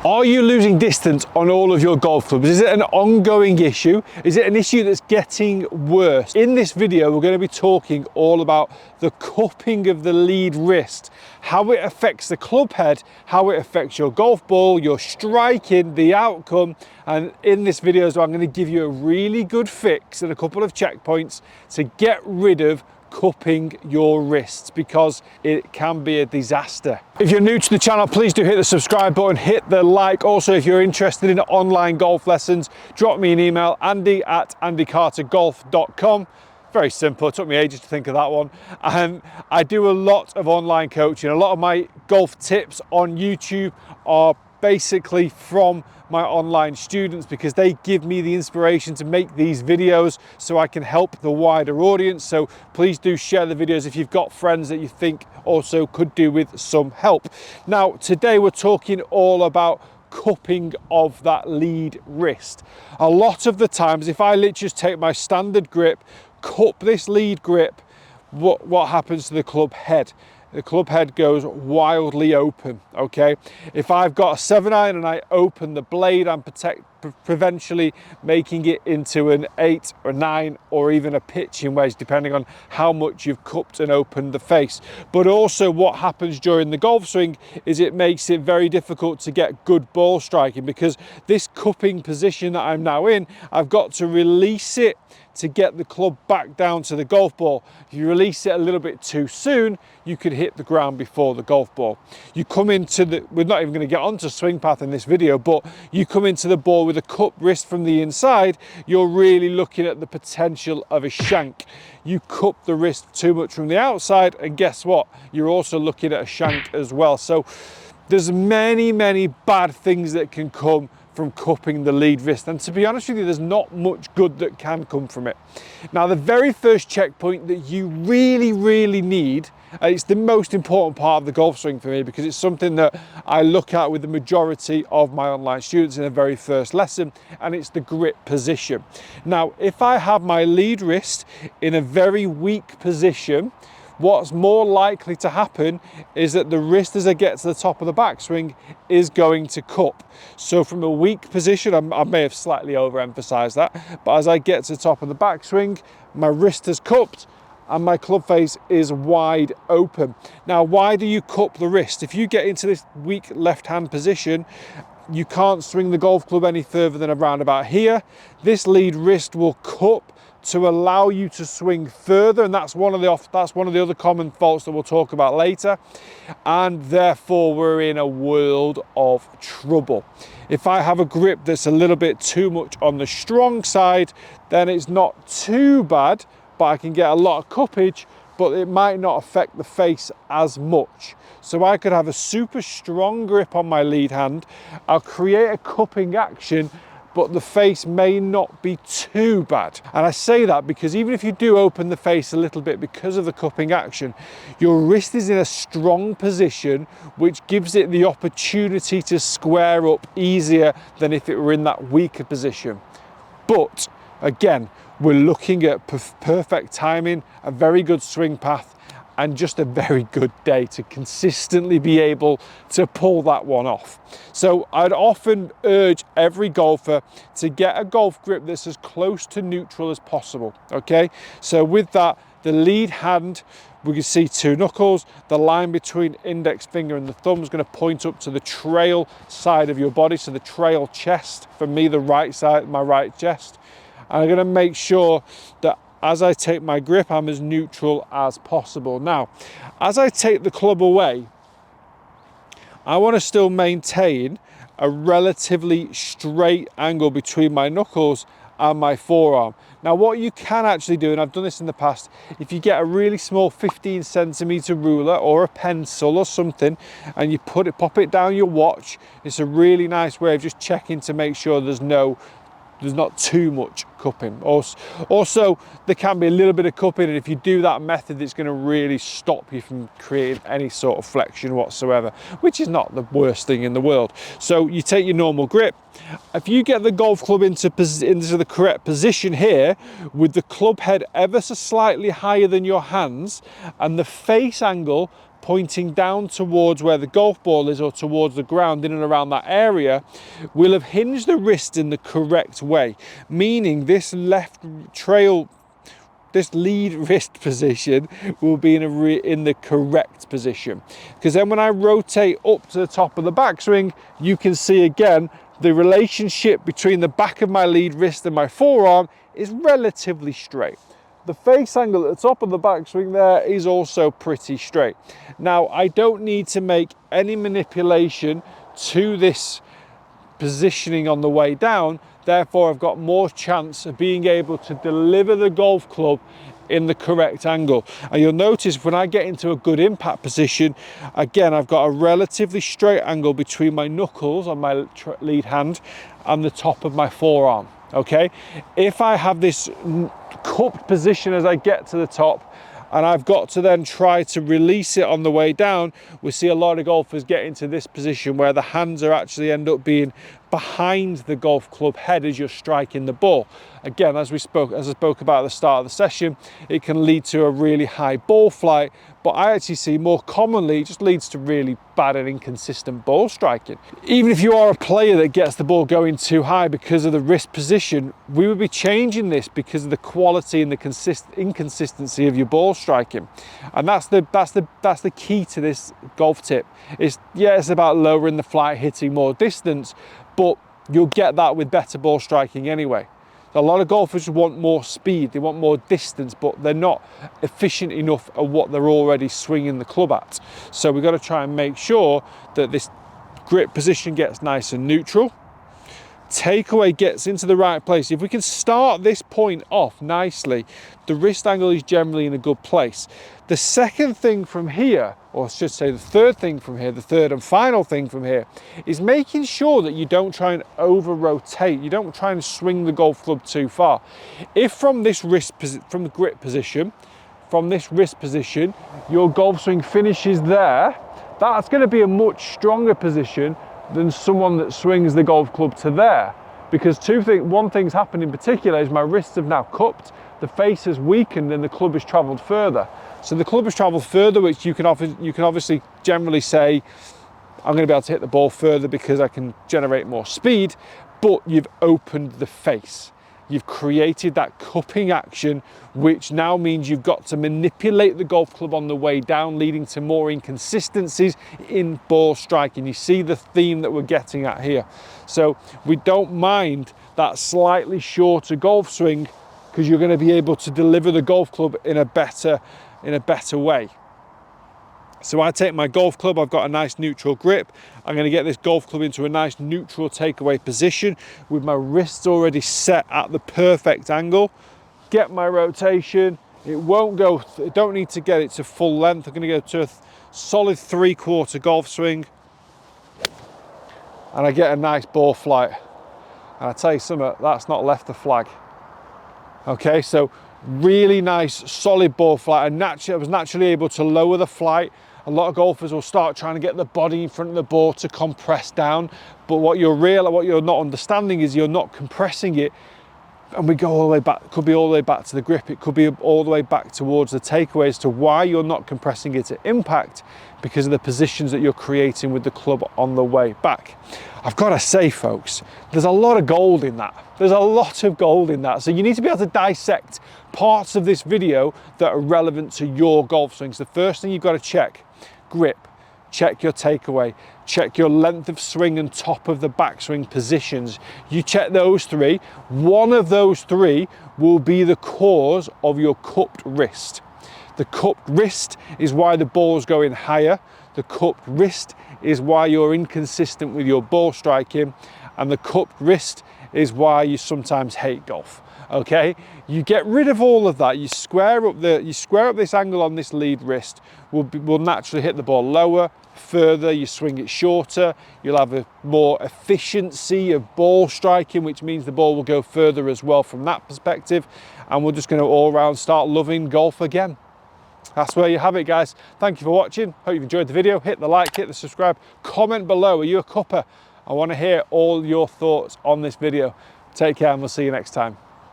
Are you losing distance on all of your golf clubs? Is it an ongoing issue? Is it an issue that's getting worse? In this video, we're going to be talking all about the cupping of the lead wrist, how it affects the club head, how it affects your golf ball, your striking, the outcome. And in this video, I'm going to give you a really good fix and a couple of checkpoints to get rid of cupping your wrists, because it can be a disaster. If you're new to the channel, please do hit the subscribe button, hit the like. Also, if you're interested in online golf lessons, drop me an email, andy@andycartergolf.com. Very simple. It took me ages to think of that one. And I do a lot of online coaching. A lot of my golf tips on YouTube are basically from my online students, because they give me the inspiration to make these videos so I can help the wider audience. So please do share the videos if you've got friends that you think also could do with some help. Now, today we're talking all about cupping of that lead wrist. A lot of the times, if I literally just take my standard grip, cup this lead grip, what happens to the club head? The club head goes wildly open, okay? If I've got a 7-iron and I open the blade, I'm provincially making it into an 8 or 9 or even a pitching wedge, depending on how much you've cupped and opened the face. But also what happens during the golf swing is it makes it very difficult to get good ball striking, because this cupping position that I'm now in, I've got to release it to get the club back down to the golf ball. If you release it a little bit too soon, you could hit the ground before the golf ball. You come into the, we're not even going to get onto swing path in this video, but you come into the ball with a cupped wrist from the inside, you're really looking at the potential of a shank. You cup the wrist too much from the outside, and guess what? You're also looking at a shank as well. So there's many bad things that can come from cupping the lead wrist, and to be honest with you, there's not much good that can come from it. Now, the very first checkpoint that you really need, and it's the most important part of the golf swing for me, because it's something that I look at with the majority of my online students in the very first lesson, and it's the grip position. Now, if I have my lead wrist in a very weak position, what's more likely to happen is that the wrist, as I get to the top of the backswing, is going to cup. So from a weak position, I may have slightly overemphasized that, but as I get to the top of the backswing, my wrist has cupped and my club face is wide open. Now, why do you cup the wrist? If you get into this weak left-hand position, you can't swing the golf club any further than around about here. This lead wrist will cup to allow you to swing further, and that's one of the other common faults that we'll talk about later, and therefore we're in a world of trouble. If I have a grip that's a little bit too much on the strong side, then it's not too bad, but I can get a lot of cuppage, but it might not affect the face as much. So I could have a super strong grip on my lead hand, I'll create a cupping action, but the face may not be too bad. And I say that because even if you do open the face a little bit because of the cupping action, your wrist is in a strong position, which gives it the opportunity to square up easier than if it were in that weaker position. But again, we're looking at perfect timing, a very good swing path, and just a very good day to consistently be able to pull that one off. So I'd often urge every golfer to get a golf grip that's as close to neutral as possible, okay? So with that, the lead hand, we can see 2 knuckles, the line between index finger and the thumb is going to point up to the trail side of your body, so the trail chest, for me, the right side, my right chest. And I'm going to make sure that as I take my grip, I'm as neutral as possible. Now, as I take the club away, I want to still maintain a relatively straight angle between my knuckles and my forearm. Now, what you can actually do, and I've done this in the past, if you get a really small 15cm ruler or a pencil or something, and you pop it down your watch, it's a really nice way of just checking to make sure there's not too much cupping. Also, there can be a little bit of cupping, and if you do that method, it's going to really stop you from creating any sort of flexion whatsoever, which is not the worst thing in the world. So you take your normal grip. If you get the golf club into the correct position here, with the club head ever so slightly higher than your hands, and the face angle pointing down towards where the golf ball is or towards the ground in and around that area, we'll have hinged the wrist in the correct way, meaning this lead wrist position will be in the correct position. Because then when I rotate up to the top of the backswing, you can see again the relationship between the back of my lead wrist and my forearm is relatively straight. The face angle at the top of the backswing there is also pretty straight. Now, I don't need to make any manipulation to this positioning on the way down, therefore I've got more chance of being able to deliver the golf club in the correct angle. And you'll notice when I get into a good impact position, again, I've got a relatively straight angle between my knuckles on my lead hand and the top of my forearm, okay? If I have this cupped position as I get to the top, and I've got to then try to release it on the way down, we see a lot of golfers get into this position where the hands are actually end up being behind the golf club head as you're striking the ball. Again, as I spoke about at the start of the session, it can lead to a really high ball flight, but I actually see more commonly it just leads to really bad and inconsistent ball striking. Even if you are a player that gets the ball going too high because of the wrist position, we would be changing this because of the quality and the inconsistency of your ball striking. And that's the key to this golf tip. It's about lowering the flight, hitting more distance, but you'll get that with better ball striking anyway. A lot of golfers want more speed, they want more distance, but they're not efficient enough at what they're already swinging the club at. So we've got to try and make sure that this grip position gets nice and neutral. Takeaway gets into the right place. If we can start this point off nicely, the wrist angle is generally in a good place. The second thing from here, or I should say the third thing from here, the third and final thing from here, is making sure that you don't try and over rotate. You don't try and swing the golf club too far. If from this from the grip position, from this wrist position, your golf swing finishes there, that's going to be a much stronger position than someone that swings the golf club to there. Because one thing's happened in particular is my wrists have now cupped, the face has weakened and the club has travelled further. So the club has travelled further, which you can obviously generally say, I'm going to be able to hit the ball further because I can generate more speed, but you've opened the face. You've created that cupping action, which now means you've got to manipulate the golf club on the way down, leading to more inconsistencies in ball striking. You see the theme that we're getting at here. So we don't mind that slightly shorter golf swing because you're going to be able to deliver the golf club in a better way. So I take my golf club, I've got a nice neutral grip. I'm going to get this golf club into a nice neutral takeaway position with my wrists already set at the perfect angle. Get my rotation. It don't need to get it to full length. I'm going to go to a solid 3/4 golf swing. And I get a nice ball flight. And I tell you something, that's not left the flag. Okay, so really nice solid ball flight. I was naturally able to lower the flight. A lot of golfers will start trying to get the body in front of the ball to compress down, but what you're not understanding is you're not compressing it, and we go all the way back. It could be all the way back to the grip, it could be all the way back towards the takeaway as to why you're not compressing it at impact, because of the positions that you're creating with the club on the way back. I've got to say, folks, there's a lot of gold in that. There's a lot of gold in that. So you need to be able to dissect parts of this video that are relevant to your golf swings. The first thing you've got to check, grip, check your takeaway, check your length of swing and top of the backswing positions. You check those three. One of those three will be the cause of your cupped wrist. The cupped wrist is why the ball's going higher. The cupped wrist is why you're inconsistent with your ball striking. And the cupped wrist is why you sometimes hate golf. Okay, you get rid of all of that. You square up this angle on this lead wrist. Will naturally hit the ball lower, further. You swing it shorter. You'll have a more efficiency of ball striking, which means the ball will go further as well from that perspective. And we're just going to all round start loving golf again. That's where you have it, guys. Thank you for watching. Hope you've enjoyed the video. Hit the like, hit the subscribe, comment below. Are you a cupper? I want to hear all your thoughts on this video. Take care and we'll see you next time.